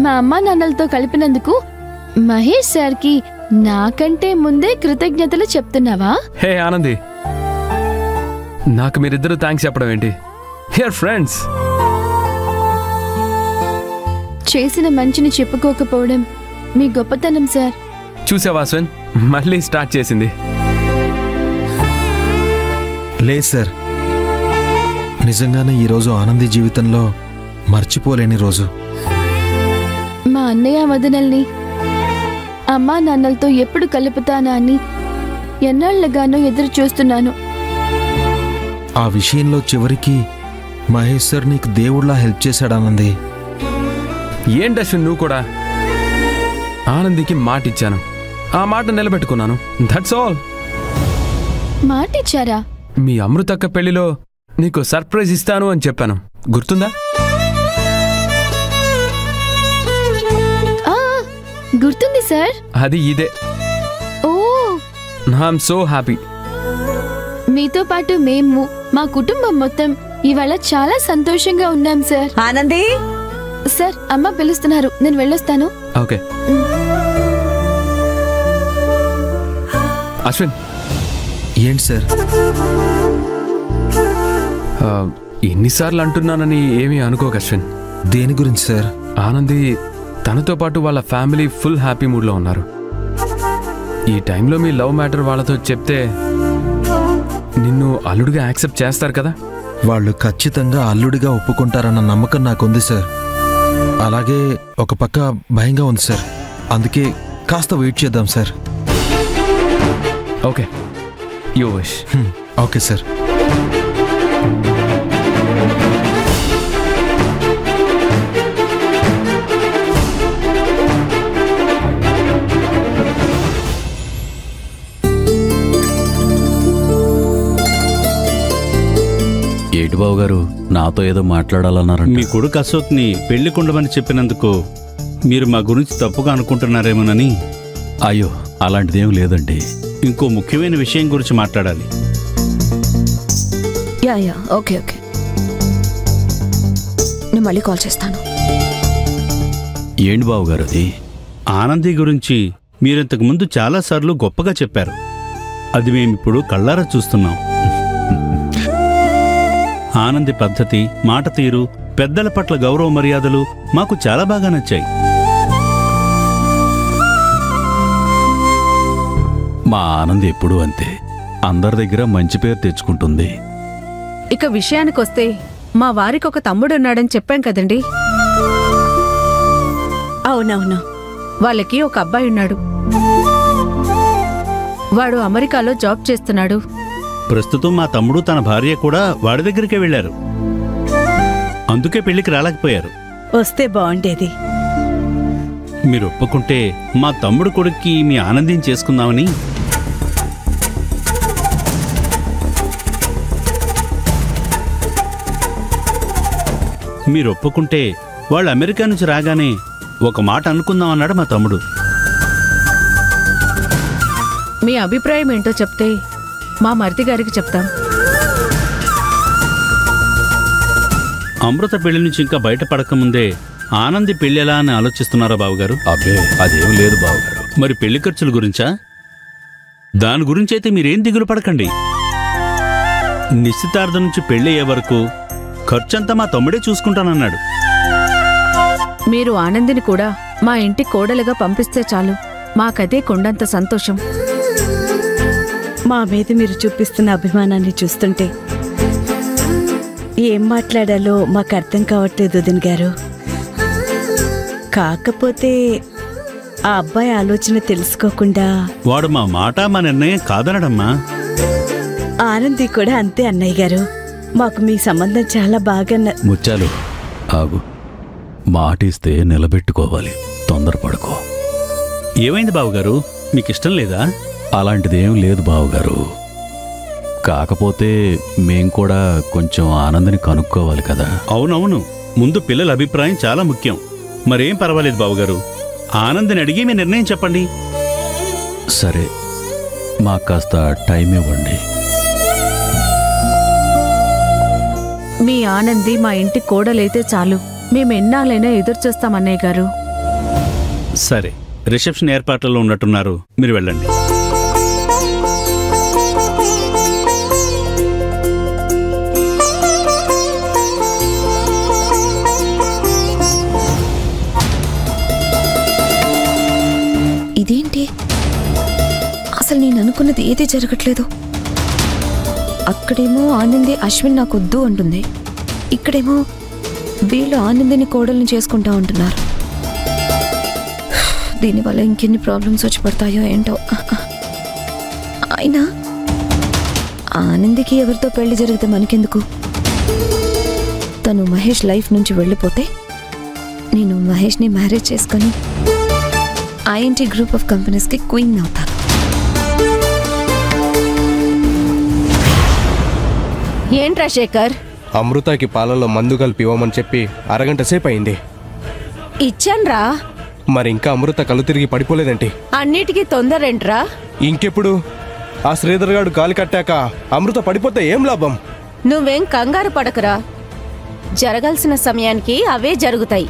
మా అమ్మా నాన్నలతో కలిపినందుకు మహేష్ సార్కి నాకంటే ముందే కృతజ్ఞతలు చెప్తున్నావా? హే ఆనంది, నాకు మీరిద్దరూ థ్యాంక్స్ చెప్పడం ఏంటి? Here friends. చేసిన మంచిని చెప్పుకోకపోవడం మీ గొప్పతనం సార్. చూసావా అశ్విన్, మళ్ళీ స్టార్ట్ చేసింది. లేదు సార్, నిజంగానే ఈరోజు ఆనంది జీవితంలో మర్చిపోలేని రోజు. మా అన్నయ్య వదనల్ని అమ్మా నాన్నలతో ఎప్పుడు కలుపుతానా అని ఎన్నాళ్లుగానో ఎదురు చూస్తున్నాను. ఆ విషయంలో చివరికి మహేష్ సార్ నీకు దేవుళ్లా హెల్ప్ చేశాడు ఆనంది. ఏంటి అశ్విన్, నువ్వు కూడా? ఆనందికి మాట ఇచ్చాను, ఆ మాట నిలబెట్టుకున్నాను. That's all. మాటిచ్చారా? మీ అమృతక్క పెళ్లిలో నీకు సర్ప్రైజ్ ఇస్తాను అని చెప్పాను, గుర్తుందా? గుర్తుంది సార్. అది ఇదే. ఓ, ఐఎమ్ సో హ్యాపీ. మీతో పాటు మేము, మా కుటుంబం మొత్తం ఇవాళ చాలా సంతోషంగా ఉన్నాం సార్. ఆనంది సార్, అమ్మ పిలుస్తున్నారు, నేను వెళ్ళొస్తాను. ఓకే. అశ్విన్. ఏంటి సార్? ఎన్నిసార్లు అంటున్నానని ఏమీ అనుకోక అశ్విన్. దేని గురించి సార్? ఆనంది తనతో పాటు వాళ్ళ ఫ్యామిలీ ఫుల్ హ్యాపీ మూడ్లో ఉన్నారు. ఈ టైంలో మీ లవ్ మ్యాటర్ వాళ్ళతో చెప్తే నిన్ను అల్లుడిగా యాక్సెప్ట్ చేస్తారు కదా? వాళ్ళు ఖచ్చితంగా అల్లుడిగా ఒప్పుకుంటారన్న నమ్మకం నాకుంది సార్. అలాగే ఒక పక్క భయంగా ఉంది సార్. అందుకే కాస్త వెయిట్ చేద్దాం sir. Okay, you wish. Okay sir. ఏటిబాబు గారు నాతో ఏదో మాట్లాడాలన్నారంట. మీ కొడుకు అశోక్ని పెళ్లి కొండమని చెప్పినందుకు మీరు మా గురించి తప్పుగా అనుకుంటున్నారేమోనని. అయ్యో, అలాంటిదేం లేదండి. ఇంకో ముఖ్యమైన విషయం గురించి మాట్లాడాలి. యా ఓకే ఓకే, నేను మళ్ళీ కాల్ చేస్తాను. ఏంటి బాబు గారు అది? ఆనంది గురించి మీరింతకు ముందు చాలాసార్లు గొప్పగా చెప్పారు. అది మేమిప్పుడు కళ్ళారా చూస్తున్నాం. ఆనంది పద్ధతి, మాట తీరు, పెద్దల పట్ల గౌరవ మర్యాదలు మాకు చాలా బాగా నచ్చాయి. మా ఆనంది ఎప్పుడూ అంతే, అందరి దగ్గర మంచి పేరు తెచ్చుకుంటుంది. ఇక విషయానికొస్తే మా వారికి ఒక తమ్ముడున్నాడని చెప్పాం కదండి. అవునవును, వాళ్ళకి ఒక అబ్బాయి ఉన్నాడు. వాడు అమెరికాలో జాబ్ చేస్తున్నాడు. ప్రస్తుతం మా తమ్ముడు తన భార్య కూడా వాడి దగ్గరికే వెళ్లారు. అందుకే పెళ్లికి రాలేకపోయారు. వస్తే బాగుండేది. మీరు ఒప్పుకుంటే మా తమ్ముడు కొడుక్కి మీ ఆనందం చేసుకుందామని. మీరు ఒప్పుకుంటే వాళ్ళు అమెరికా నుంచి రాగానే ఒక మాట అనుకుందామన్నాడు మా తమ్ముడు. మీ అభిప్రాయం ఏంటో చెప్తే మా మరిది గారికి చెప్తాం. అమృత పెళ్లి నుంచి ఇంకా బయటపడకముందే ఆనంది పెళ్లి ఎలా అని ఆలోచిస్తున్నారా బావగారు? అబ్బే, అదేం లేదు బావగారు. మరి పెళ్లి ఖర్చుల గురించా? దాని గురించైతే మీరేం దిగులు పడకండి. నిశ్చితార్థం నుంచి పెళ్లయ్యే వరకు ఖర్చంతా మా తమ్ముడే చూసుకుంటానన్నాడు. మీరు ఆనందిని కూడా మా ఇంటి కోడలుగా పంపిస్తే చాలు, మాకదే కొండంత సంతోషం. మా మీద మీరు చూపిస్తున్న అభిమానాన్ని చూస్తుంటే ఏం మాట్లాడాలో మాకు అర్థం కావట్లేదు వదిన గారు. కాకపోతే ఆ అబ్బాయి ఆలోచన తెలుసుకోకుండా వాడు మా మాట మా నిర్ణయం కాదనడమ్మా. ఆనంది కూడా అంతే అన్నయ్య గారు. మాకు మీ సంబంధం చాలా బాగా ముచ్చాలు ఆగు, మాటిస్తే నిలబెట్టుకోవాలి, తొందరపడుకో. ఏమైంది బావగారు, మీకిష్టం లేదా? అలాంటిదేం లేదు బావగారు. కాకపోతే మేం కూడా కొంచెం ఆనందని కనుక్కోవాలి కదా. అవునవును, ముందు పిల్లల అభిప్రాయం చాలా ముఖ్యం. మరేం పర్వాలేదు బావగారు, ఆనందని అడిగి మీ నిర్ణయం చెప్పండి. సరే, మాకు కాస్త టైం ఇవ్వండి. మీ ఆనంది మా ఇంటి కోడలైతే చాలు, మేమెన్నాళ్ళైనా ఎదురు చూస్తాం అన్నయ్య గారు. సరే, రిసెప్షన్ ఏర్పాట్లలో ఉన్నట్టున్నారు, మీరు వెళ్ళండి. ఇదేంటి, అసలు నేను అనుకున్నది ఏది జరగట్లేదు. అక్కడేమో ఆనంది అశ్విన్ నాకొద్దు అంటుంది, ఇక్కడేమో వీళ్ళు ఆనందిని కోడల్ని చేసుకుంటా ఉంటున్నారు. దీనివల్ల ఇంకెన్ని ప్రాబ్లమ్స్ వచ్చి పడతాయో ఏంటో. అయినా ఆనందికి ఎవరితో పెళ్లి జరిగితే మనకెందుకు? తను మహేష్ లైఫ్ నుంచి వెళ్ళిపోతే నేను మహేష్ని మ్యారేజ్ చేసుకొని ఐఎన్టీ గ్రూప్ ఆఫ్ కంపెనీస్కి క్వీన్ అవుతాను. ఏంట్రా శేఖర్? అమృతకి పాలలో మందు కలిపి ఇవ్వమని చెప్పి అరగంట సేపు అయింది. ఇచ్చాన్రా. మరి ఇంకా అమృత కళ్ళు తిరిగి పడిపోలేదేంటి? అన్నిటికీ తొందరేంట్రా? ఇంకెప్పుడు? ఆ శ్రీధర్ గారు గాలి కట్టాక అమృత పడిపోతే ఏం లాభం? నువ్వేం కంగారు పడకురా, జరగాల్సిన సమయానికి అవే జరుగుతాయి.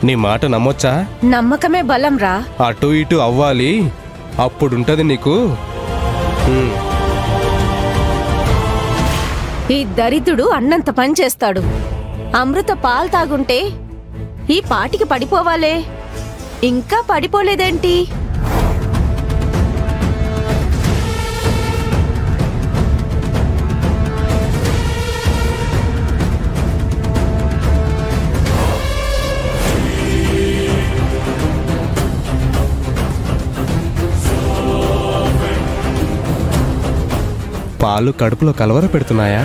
నీ మాట నమ్మొచ్చా? నమ్మకమే బలంరా. అటు ఇటు అవ్వాలి, అప్పుడుంటది నీకు. ఈ దరిద్రుడు అన్నంత పని చేస్తాడు. అమృత పాలు తాగుంటే ఈ పాటికి పడిపోవాలే, ఇంకా పడిపోలేదేంటి? పాలు కడుపులో కలవర పెడుతున్నాయా?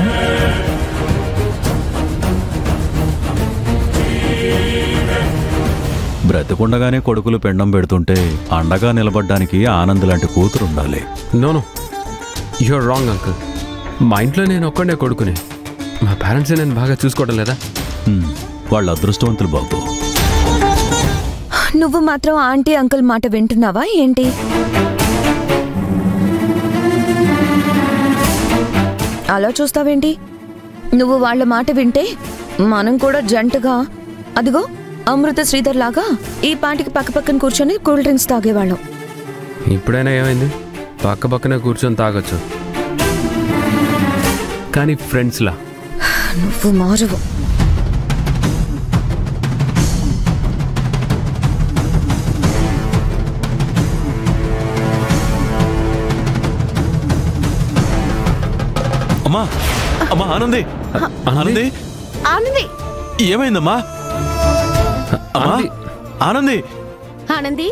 బ్రతికుండగానే కొడుకులు పెండం పెడుతుంటే అండగా నిలబడ్డానికి ఆనంద్ లాంటి కూతురు ఉండాలి. No, you're wrong uncle. మా ఇంట్లో నేను ఒక్కడే కొడుకునే. మా పేరెంట్స్ నేను బాగా చూసుకోవడం లేదా? వాళ్ళ అదృష్టవంతులు బాబు. నువ్వు మాత్రం ఆంటీ అంకుల్ మాట వింటున్నావా ఏంటి? అలా చూస్తావేంటి? నువ్వు వాళ్ళ మాట వింటే మనం కూడా జంటగా అదిగో అమృత శ్రీధర్ లాగా ఈ పాటికి పక్క పక్కన కూర్చొని కూల్ డ్రింక్స్ తాగేవాళ్ళం. ఇప్పుడైనా ఏమైంది? పక్క పక్కనే కూర్చొని తాగొచ్చు, కానీ ఫ్రెండ్స్లా. నువ్వు మారవు. అమ్మా, అమ్మా ఆనంది, ఆనంది, ఆనంది, ఏమైందమ్మా? అమ్మా ఆనంది, ఆనంది